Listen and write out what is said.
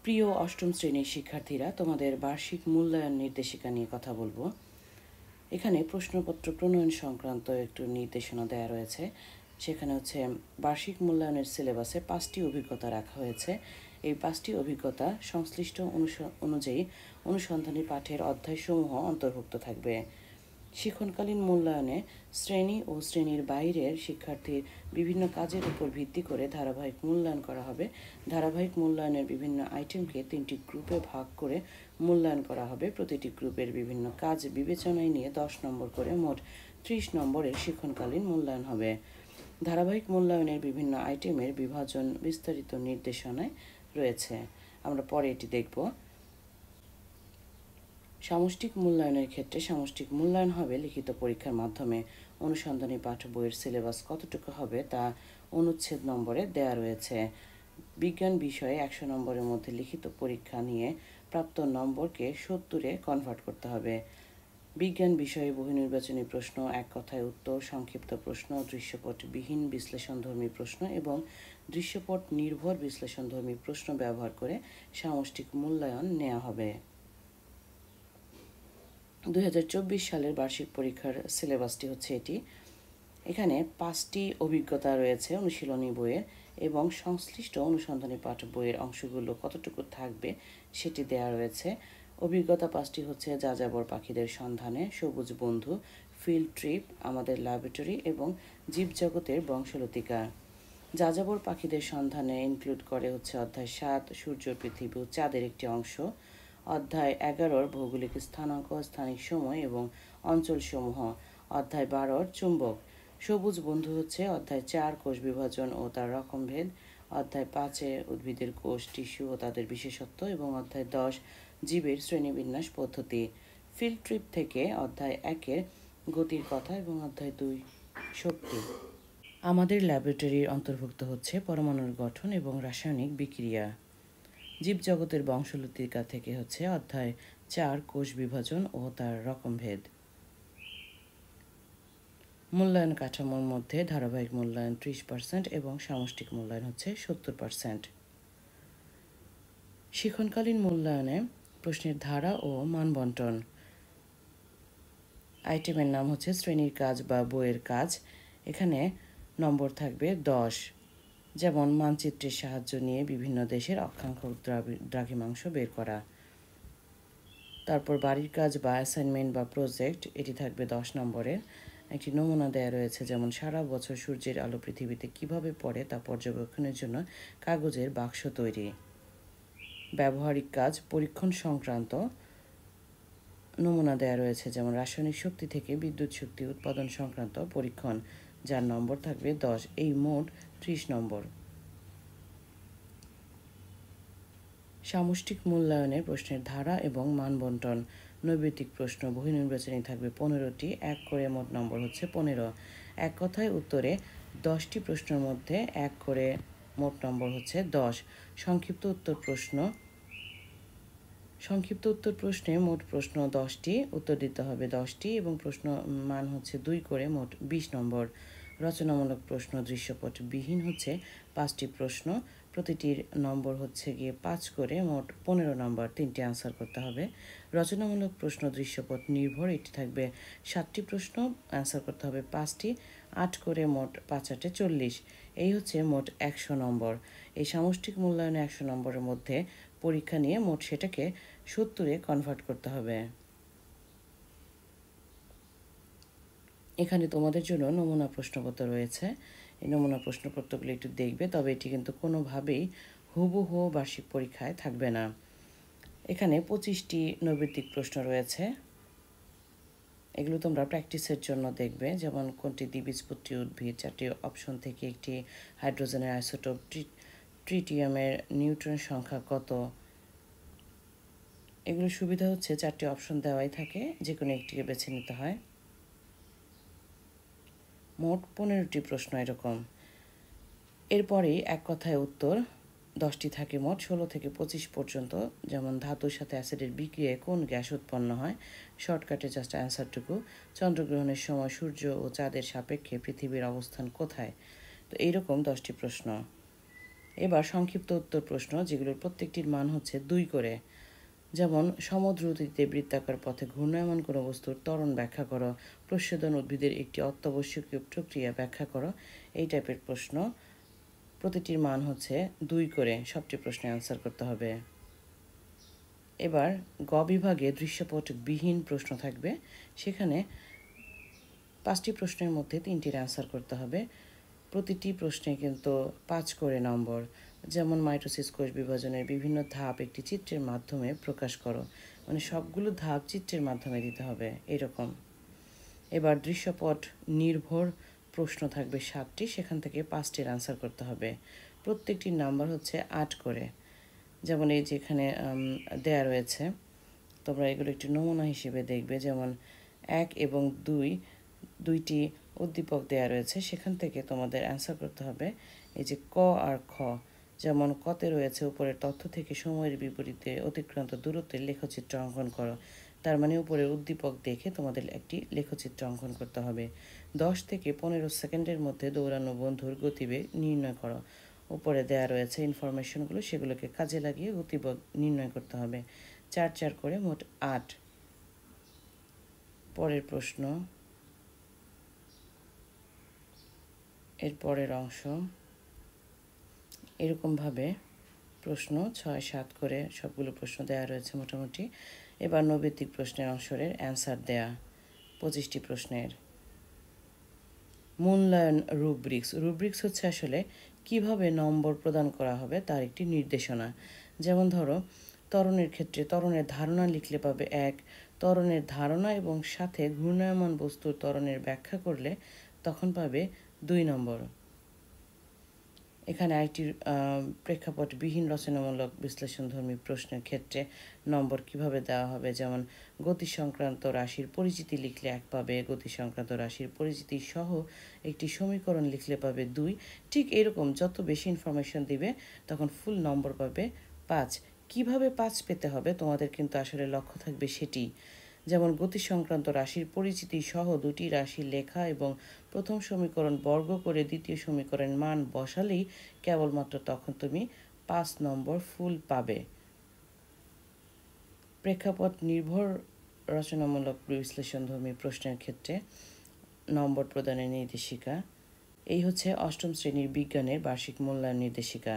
প্রিয় অষ্টম শ্রেণীর শিক্ষার্থীরা, তোমাদের বার্ষিক মূল্যায়ন নির্দেশিকা নিয়ে কথা বলবো। এখানে প্রশ্নপত্র প্রণয়ন সংক্রান্ত একটু নির্দেশনা দেওয়া রয়েছে। সেখানে বার্ষিক মূল্যায়নের সিলেবাসে 5টি অভিজ্ঞতা রাখা হয়েছে। এই 5টি অভিজ্ঞতা সংশ্লিষ্ট অনুযায়ী অনুসন্ধানী পাঠের অধ্যায়সমূহ অন্তর্ভুক্ত থাকবে। শিক্ষণকালীন মূল্যায়নে শ্রেণী ও শ্রেণীর বাইরের শিক্ষার্থীর বিভিন্ন কাজের উপর ভিত্তি করে ধারাবাহিক মূল্যায়ন করা হবে। ধারাবাহিক মূল্যায়নের বিভিন্ন আইটেমকে 3টি গ্রুপে ভাগ করে মূল্যায়ন করা হবে। প্রতিটি গ্রুপের বিভিন্ন কাজ বিবেচনায় নিয়ে 10 নম্বর করে মোট 30 নম্বরের শিক্ষণকালীন মূল্যায়ন হবে। ধারাবাহিক মূল্যায়নের বিভিন্ন আইটেমের বিভাজন বিস্তারিত নির্দেশনায় রয়েছে। আমরা পরে এটি দেখব। সামষ্টিক মূল্যায়নের ক্ষেত্রে সামষ্টিক মূল্যায়ন হবে লিখিত পরীক্ষার মাধ্যমে। অনুসন্ধানী পাঠ বইয়ের সিলেবাস কতটুকু হবে তা অনুচ্ছেদ নম্বরে দেয়া রয়েছে। বিজ্ঞান বিষয়ে 100 নম্বরের মধ্যে লিখিত পরীক্ষা নিয়ে প্রাপ্ত নম্বরকে 70-এ কনভার্ট করতে হবে। বিজ্ঞান বিষয়ে বহুনির্বাচনী প্রশ্ন, এক কথায় উত্তর, সংক্ষিপ্ত প্রশ্ন, দৃশ্যপটবিহীন বিশ্লেষণধর্মী প্রশ্ন এবং দৃশ্যপট নির্ভর বিশ্লেষণধর্মী প্রশ্ন ব্যবহার করে সামষ্টিক মূল্যায়ন নেওয়া হবে। 2024 সালের বার্ষিক পরীক্ষার সিলেবাসটি এটি। এখানে 5টি অভিজ্ঞতা রয়েছে অনুশীলনী বইয়ের এবং সংশ্লিষ্ট অনুসন্ধানী পাঠ বইয়ের অংশগুলো কতটুকু থাকবে সেটি দেয়া রয়েছে। অভিজ্ঞতা 5টি যাযাবর পাখিদের সন্ধানে, সবুজ বন্ধু, ফিল্ড ট্রিপ, আমাদের ল্যাবরেটরি এবং জীবজগতের বংশলতিকা। যাযাবর পাখিদের সন্ধানে ইনক্লুড করে অধ্যায় 7 সূর্য, পৃথিবী ও চাঁদের একটি অংশ, অধ্যায় 11 ভৌগোলিক স্থানাঙ্ক, স্থানিক সময় এবং অঞ্চলসমূহ, অধ্যায় 12 চুম্বক। সবুজ বন্ধু অধ্যায় 4 কোষ বিভাজন ও তার রকমভেদ, অধ্যায় 5 উদ্ভিদের কোষ, টিস্যু ও তাদের বিশেষত্ব এবং অধ্যায় 10 জীবের শ্রেণীবিন্যাস পদ্ধতি। ফিল্ড ট্রিপ থেকে অধ্যায় 1 গতির কথা এবং অধ্যায় 2 শক্তি। আমাদের ল্যাবরেটরির অন্তর্ভুক্ত পরমাণুর গঠন এবং রাসায়নিক বিক্রিয়া। জীবজগতের বংশলতিকা থেকে অধ্যায় 4 কোষ বিভাজন ও তার রকমভেদ। মূল্যায়ন কাঠামোর মধ্যে ধারাবাহিক মূল্যায়ন 30% এবং সামষ্টিক মূল্যায়ন 70%। শিক্ষণকালীন মূল্যায়নে প্রশ্নের ধারা ও মানবন্টন। আইটেমের নাম শ্রেণীর কাজ বা বইয়ের কাজ। এখানে নম্বর থাকবে 10, যেমন মানচিত্রের সাহায্য নিয়ে বিভিন্ন দেশের অক্ষাংশ দ্রাঘিমাংশ বের করা। তারপর বাড়ির কাজ বা অ্যাসাইনমেন্ট বা প্রজেক্ট, এটি থাকবে 10 নম্বরের। একটি নমুনা দেয়া রয়েছে, যেমন সারা বছর সূর্যের আলো পৃথিবীতে কিভাবে পড়ে তা পর্যবেক্ষণের জন্য কাগজের বাক্স তৈরি। ব্যবহারিক কাজ পরীক্ষণ সংক্রান্ত নমুনা দেয়া রয়েছে, যেমন রাসায়নিক শক্তি থেকে বিদ্যুৎ শক্তি উৎপাদন সংক্রান্ত পরীক্ষণ, যার নম্বর থাকবে 10। এই মোট 30 নম্বর। সামষ্টিক মূল্যায়নের প্রশ্নের ধারা এবং মানবন্টন। নৈবেদিক প্রশ্ন বহুনির্বাচনী থাকবে 15টি, 1 করে মোট নম্বর 15। এক কথায় উত্তরে 10টি প্রশ্নের মধ্যে 1 করে মোট নম্বর 10। সংক্ষিপ্ত উত্তর প্রশ্নে মোট প্রশ্ন 10টি, উত্তর দিতে হবে 10টি এবং প্রশ্ন মান 2 করে মোট 20 নম্বর। রচনামূলক প্রশ্ন দৃশ্যপটবিহীন 5টি প্রশ্ন, প্রতিটির নম্বর 5 করে মোট 15 নম্বর, 3টি আনসার করতে হবে। রচনামূলক প্রশ্ন দৃশ্যপট নির্ভর, এটি থাকবে 7টি প্রশ্ন, আনসার করতে হবে 5টি, 8 করে মোট 5 8 40। এই মোট 100 নম্বর। এই সামষ্টিক মূল্যায়নে 100 নম্বরের মধ্যে পরীক্ষা নিয়ে মোট সেটাকে 70-এ কনভার্ট করতে হবে। এখানে তোমাদের জন্য নমুনা প্রশ্নপত্র রয়েছে। এই নমুনা প্রশ্নপত্রগুলো একটু দেখবে, তবে এটি কিন্তু কোনোভাবেই হুবহু বার্ষিক পরীক্ষায় থাকবে না। এখানে 25টি নৈবেদিক প্রশ্ন রয়েছে, এগুলো তোমরা প্র্যাকটিসের জন্য দেখবে, যেমন কোনটি দ্বিবীজপত্রী উদ্ভিদ, 4টি অপশন থেকে একটি হাইড্রোজেনের আইসোটোপ, ট্রিটিয়ামের নিউট্রন সংখ্যা কত। এগুলো সুবিধা 4টি অপশন দেওয়াই থাকে, যে কোনো একটিকে বেছে নিতে হয়। মোট 15টি প্রশ্ন এরকম। এরপরেই এক কথায় উত্তর 10টি থাকে মোট, 16 থেকে 25 পর্যন্ত, যেমন ধাতুর সাথে অ্যাসিডের বিক্রিয়ায় কোন গ্যাস উৎপন্ন হয়। শর্টকাটে জাস্ট অ্যান্সারটুকু। চন্দ্রগ্রহণের সময় সূর্য ও চাঁদের সাপেক্ষে পৃথিবীর অবস্থান কোথায়। তো এইরকম 10টি প্রশ্ন। এবার সংক্ষিপ্ত উত্তর প্রশ্ন, যেগুলোর প্রত্যেকটির মান হচ্ছে 2 করে। যেমন সমদ্রুতিতে বৃত্তাকার পথে ঘূর্ণায়মান কোনো বস্তুর ত্বরণ ব্যাখ্যা করো, প্রস্বেদন উদ্ভিদের একটি অত্যাবশ্যকীয় প্রক্রিয়া ব্যাখ্যা করো। এই টাইপের প্রশ্ন, প্রতিটির মান হচ্ছে 2 করে। সবটি প্রশ্নে অ্যান্সার করতে হবে। এবার গ বিভাগে দৃশ্যপটবিহীন প্রশ্ন থাকবে, সেখানে 5টি প্রশ্নের মধ্যে 3টির অ্যান্সার করতে হবে। প্রতিটি প্রশ্নে কিন্তু 5 করে নম্বর। যেমন মাইটোসিস কোষ বিভাজনের বিভিন্ন ধাপ একটি চিত্রের মাধ্যমে প্রকাশ করো, মানে সবগুলো ধাপ চিত্রের মাধ্যমে দিতে হবে এরকম। এবার দৃশ্যপট নির্ভর প্রশ্ন থাকবে 7টি, সেখান থেকে 5টির অ্যান্সার করতে হবে। প্রত্যেকটির নাম্বার হচ্ছে 8 করে। যেমন এই যেখানে দেয়া রয়েছে, তোমরা এগুলো একটু নমুনা হিসেবে দেখবে। যেমন 1 এবং 2 দুইটি উদ্দীপক দেয়া রয়েছে, সেখান থেকে তোমাদের অ্যান্সার করতে হবে। এই যে ক আর খ, যেমন কতে রয়েছে উপরের তথ্য থেকে সময়ের বিপরীতে অতিক্রান্ত দূরত্বের লেখচিত্র অঙ্কন করো। তার মানে উপরের উদ্দীপক দেখে তোমাদের একটি লেখচিত্র অঙ্কন করতে হবে। 10 থেকে 15 সেকেন্ডের মধ্যে দৌড়ানো বন্ধুর গতিবেগ নির্ণয় করো। উপরে দেয়া রয়েছে ইনফরমেশনগুলো, সেগুলোকে কাজে লাগিয়ে গতিবেগ নির্ণয় করতে হবে। 4 করে মোট 8। পরের প্রশ্ন, এর পরের অংশ এরকমভাবে প্রশ্ন 6-7 করে সবগুলো প্রশ্ন দেওয়া রয়েছে মোটামুটি। এবার নৈবেদিক প্রশ্নের অংশের অ্যান্সার দেয়া 25টি প্রশ্নের। মূল্যায়ন রুব্রিক্স হচ্ছে আসলে কিভাবে নম্বর প্রদান করা হবে তার একটি নির্দেশনা। যেমন ধরো, ত্বরণের ক্ষেত্রে ত্বরণের ধারণা লিখলে পাবে 1, ত্বরণের ধারণা এবং সাথে ঘূর্ণায়মান বস্তুর ত্বরণের ব্যাখ্যা করলে তখন পাবে 2 নম্বর। এখানে আরেকটি প্রেক্ষাপটবিহীন রচনামূলক বিশ্লেষণধর্মী প্রশ্নের ক্ষেত্রে নম্বর কিভাবে দেওয়া হবে। যেমন গতি সংক্রান্ত রাশির পরিচিতি লিখলে 1 পাবে, গতি সংক্রান্ত রাশির পরিচিতি সহ একটি সমীকরণ লিখলে পাবে 2। ঠিক এরকম যত বেশি ইনফরমেশন দিবে তখন ফুল নম্বর পাবে 5। কিভাবে 5 পেতে হবে তোমাদের কিন্তু আসলে লক্ষ্য থাকবে সেটি। যেমন গতি সংক্রান্ত রাশির পরিচিতি সহ 2টি রাশি লেখা এবং প্রথম সমীকরণ বর্গ করে দ্বিতীয় সমীকরণের মান বসালেই কেবলমাত্র তখন তুমি 5 নম্বর ফুল পাবে। প্রেক্ষাপট নির্ভর রচনামূলক বিশ্লেষণধর্মী প্রশ্নের ক্ষেত্রে নম্বর প্রদানের নির্দেশিকা। এই হচ্ছে 8ম শ্রেণীর বিজ্ঞানের বার্ষিক মূল্যায়ন নির্দেশিকা।